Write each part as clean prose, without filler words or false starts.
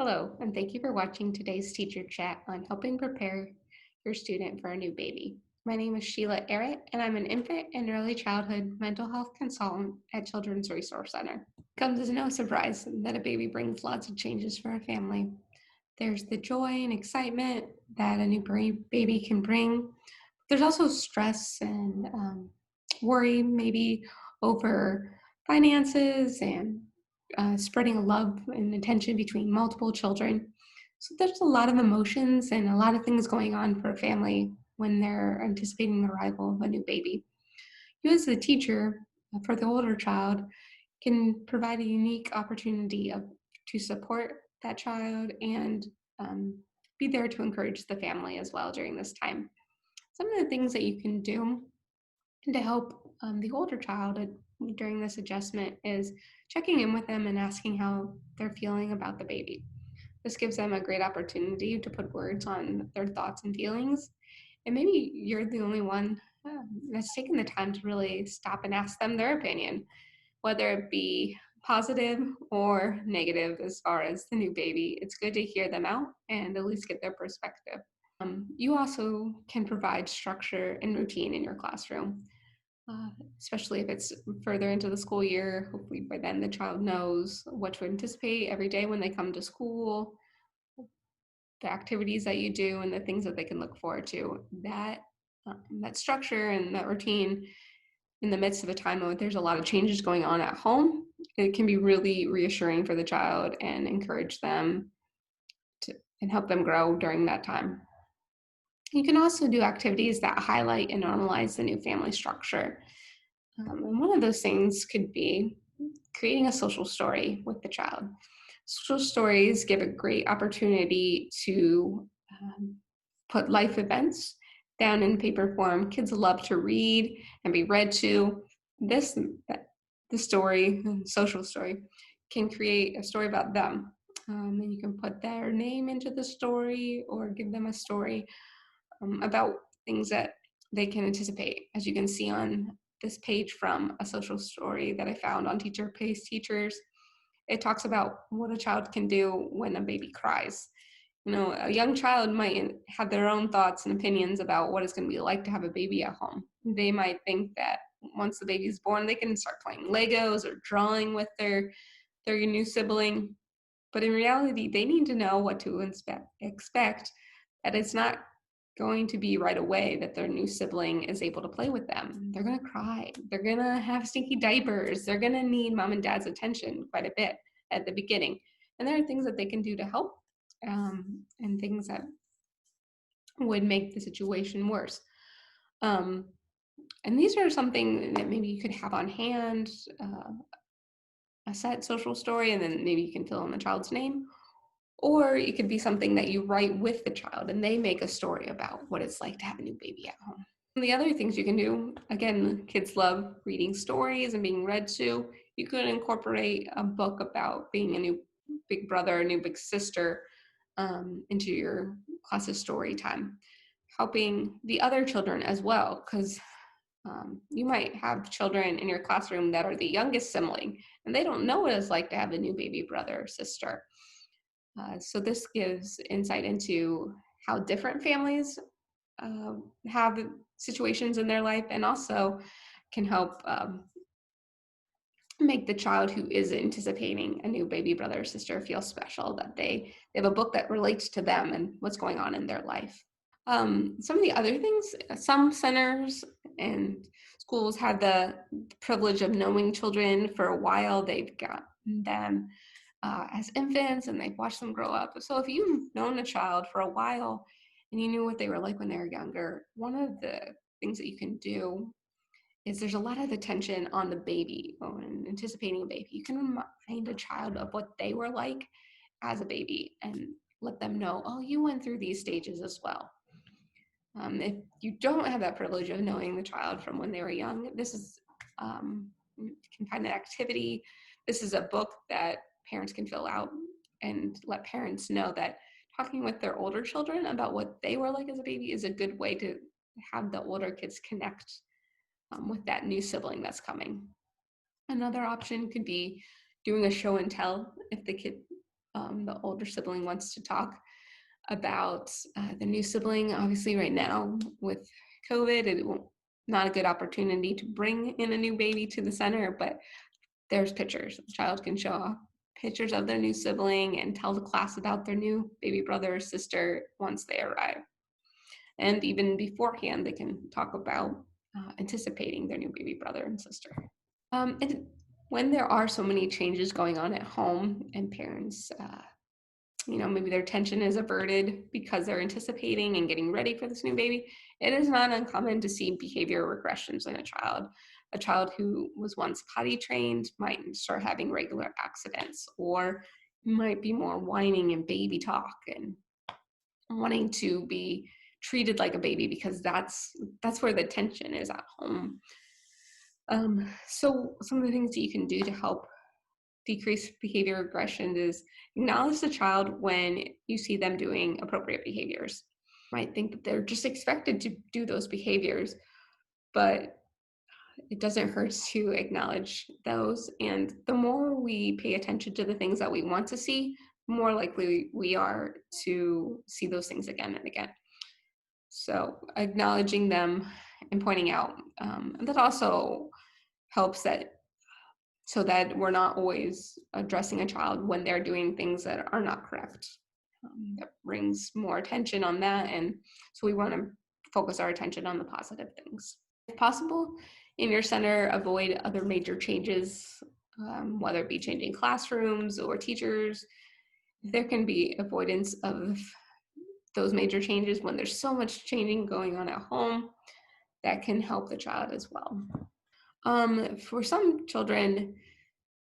Hello, and thank you for watching today's teacher chat on helping prepare your student for a new baby. My name is Sheila Arrett, and I'm an infant and early childhood mental health consultant at Children's Resource Center. It comes as no surprise that a baby brings lots of changes for a family. There's the joy and excitement that a new baby can bring. There's also stress and worry, maybe over finances and spreading love and attention between multiple children. So there's a lot of emotions and a lot of things going on for a family when they're anticipating the arrival of a new baby. You, as the teacher for the older child, can provide a unique opportunity to support that child and um, be there to encourage the family as well during this time. Some of the things that you can do to help the older child during this adjustment is checking in with them and asking how they're feeling about the baby. This gives them a great opportunity to put words on their thoughts and feelings. And maybe you're the only one that's taken the time to really stop and ask them their opinion, whether it be positive or negative as far as the new baby. It's good to hear them out and at least get their perspective. You also can provide structure and routine in your classroom, uh, especially if it's further into the school year. Hopefully, by then the child knows what to anticipate every day when they come to school, the activities that you do, and the things that they can look forward to. That structure and that routine in the midst of a time when there's a lot of changes going on at home, it can be really reassuring for the child and encourage them to and help them grow during that time. You can also do activities that highlight and normalize the new family structure. And one of those things could be creating a social story with the child. Social stories give a great opportunity to put life events down in paper form. Kids love to read and be read to. This, the story, social story, can create a story about them. And you can put their name into the story or give them a story about things that they can anticipate. As you can see on this page from a social story that I found on Teacher Pays Teachers, it talks about what a child can do when a baby cries. You know, a young child might have their own thoughts and opinions about what it's going to be like to have a baby at home. They might think that once the baby's born, they can start playing Legos or drawing with their new sibling. But in reality, they need to know what to expect, that it's not going to be right away that their new sibling is able to play with them. They're going to cry. They're going to have stinky diapers. They're going to need mom and dad's attention quite a bit at the beginning. And there are things that they can do to help, and things that would make the situation worse. Um, and these are something that maybe you could have on hand, a set social story, and then maybe you can fill in the child's name. Or it could be something that you write with the child and they make a story about what it's like to have a new baby at home. And the other things you can do, again, kids love reading stories and being read to. You could incorporate a book about being a new big brother, a new big sister, into your class's story time, helping the other children as well, because you might have children in your classroom that are the youngest sibling and they don't know what it's like to have a new baby brother or sister. So this gives insight into how different families have situations in their life, and also can help make the child who is anticipating a new baby brother or sister feel special, that they have a book that relates to them and what's going on in their life. Some of the other things, some centers and schools have the privilege of knowing children for a while. They've got them as infants and they've watched them grow up. So if you've known a child for a while and you knew what they were like when they were younger, one of the things that you can do is there's a lot of attention on the baby when anticipating a baby. You can remind a child of what they were like as a baby and let them know, oh, you went through these stages as well. If you don't have that privilege of knowing the child from when they were young, this is you can find an activity. This is a book that parents can fill out and let parents know that talking with their older children about what they were like as a baby is a good way to have the older kids connect with that new sibling that's coming. Another option could be doing a show and tell if the kid the older sibling wants to talk about the new sibling. Obviously, right now with COVID, not a good opportunity to bring in a new baby to the center, but there's pictures. The child can show off pictures of their new sibling and tell the class about their new baby brother or sister once they arrive. And even beforehand, they can talk about anticipating their new baby brother and sister. And when there are so many changes going on at home and parents, maybe their attention is averted because they're anticipating and getting ready for this new baby, it is not uncommon to see behavior regressions in a child. A child who was once potty trained might start having regular accidents, or might be more whining and baby talk and wanting to be treated like a baby because that's where the tension is at home. So some of the things that you can do to help decrease behavior regression is acknowledge the child when you see them doing appropriate behaviors. You might think that they're just expected to do those behaviors, but it doesn't hurt to acknowledge those. And the more we pay attention to the things that we want to see, the more likely we are to see those things again and again. So acknowledging them and pointing out, and that also helps so that we're not always addressing a child when they're doing things that are not correct. That brings more attention on that, and so we want to focus our attention on the positive things. If possible, in your center, avoid other major changes, whether it be changing classrooms or teachers. There can be avoidance of those major changes when there's so much changing going on at home. That can help the child as well. For some children,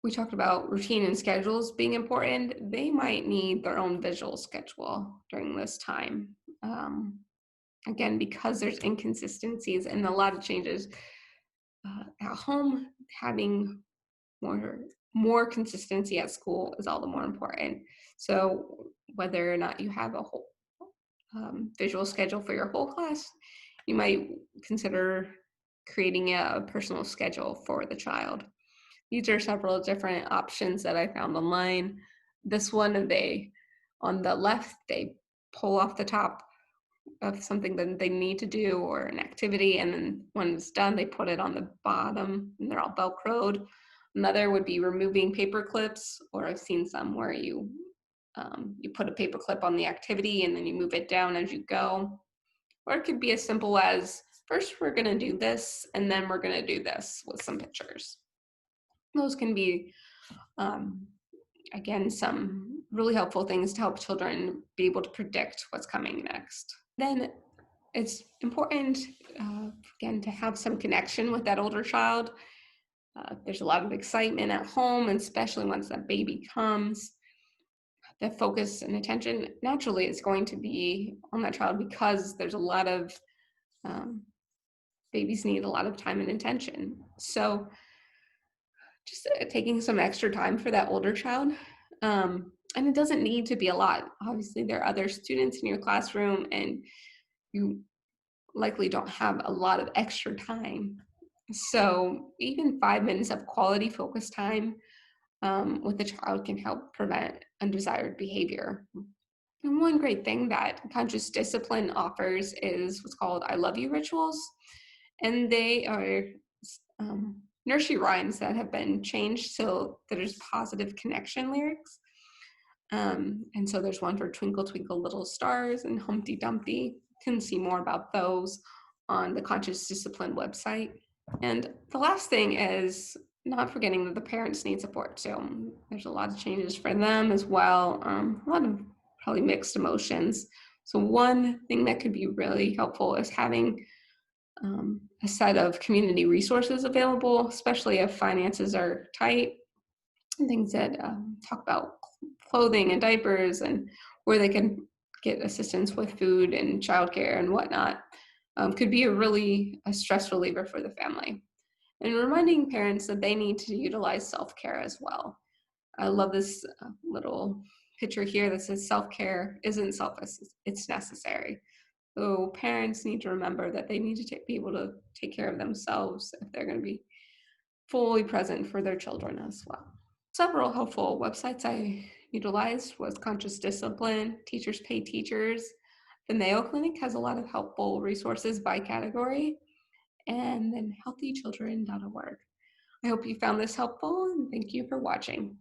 we talked about routine and schedules being important. They might need their own visual schedule during this time. Again, because there's inconsistencies and a lot of changes at home, having more consistency at school is all the more important. So whether or not you have a whole visual schedule for your whole class, you might consider creating a personal schedule for the child. These are several different options that I found online. This one, on the left, they pull off the top of something that they need to do or an activity, and then when it's done, they put it on the bottom, and they're all Velcroed. Another would be removing paper clips, or I've seen some where you put a paper clip on the activity and then you move it down as you go. Or it could be as simple as, first we're going to do this, and then we're going to do this with some pictures. Those can be, again, some really helpful things to help children be able to predict what's coming next. Then it's important, again, to have some connection with that older child. There's a lot of excitement at home, and especially once that baby comes. The focus and attention naturally is going to be on that child because there's a lot of babies need a lot of time and attention. So just taking some extra time for that older child. And it doesn't need to be a lot. Obviously, there are other students in your classroom and you likely don't have a lot of extra time. So even 5 minutes of quality focus time with the child can help prevent undesired behavior. And one great thing that conscious discipline offers is what's called I love you rituals. And they are nursery rhymes that have been changed so there's positive connection lyrics. And so there's one for Twinkle, Twinkle, Little Stars and Humpty Dumpty. You can see more about those on the Conscious Discipline website. And the last thing is not forgetting that the parents need support too. There's a lot of changes for them as well, a lot of probably mixed emotions. So one thing that could be really helpful is having a set of community resources available, especially if finances are tight. Things that talk about clothing and diapers and where they can get assistance with food and childcare and whatnot could be a stress reliever for the family. And reminding parents that they need to utilize self-care as well. I love this little picture here that says self-care isn't selfish, it's necessary. So parents need to remember that they need to be able to take care of themselves if they're going to be fully present for their children as well. Several helpful websites I utilized was conscious discipline, teachers pay teachers. The Mayo Clinic has a lot of helpful resources by category, and then healthychildren.org. I hope you found this helpful, and thank you for watching.